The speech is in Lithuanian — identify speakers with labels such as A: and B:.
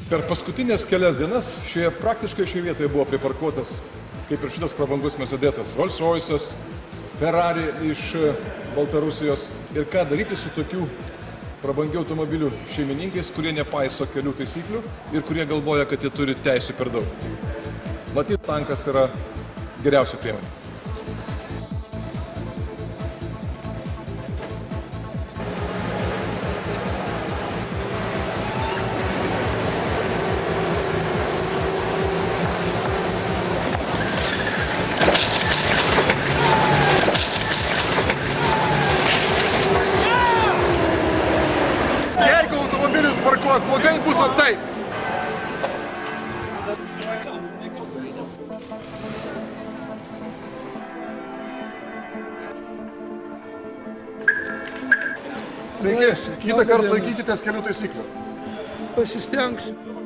A: Per paskutinės kelias dienas praktiškai šioje vietoje buvo priparkuotas, kaip ir šitas prabangus Mercedesas, Rolls Royce'as, Ferrari iš Baltarusijos. Ir ką daryti su tokių prabangių automobilių šeimininkais, kurie nepaiso kelių taisyklių ir kurie galvoja, kad jie turi teisių per daug. Matyt, tankas yra geriausia priemonė. Jeigu automobilis parkuos blogai, bus va taip. Sveiki, kitą kartą laikykitės kelių taisyklių.
B: Pasistengsiu.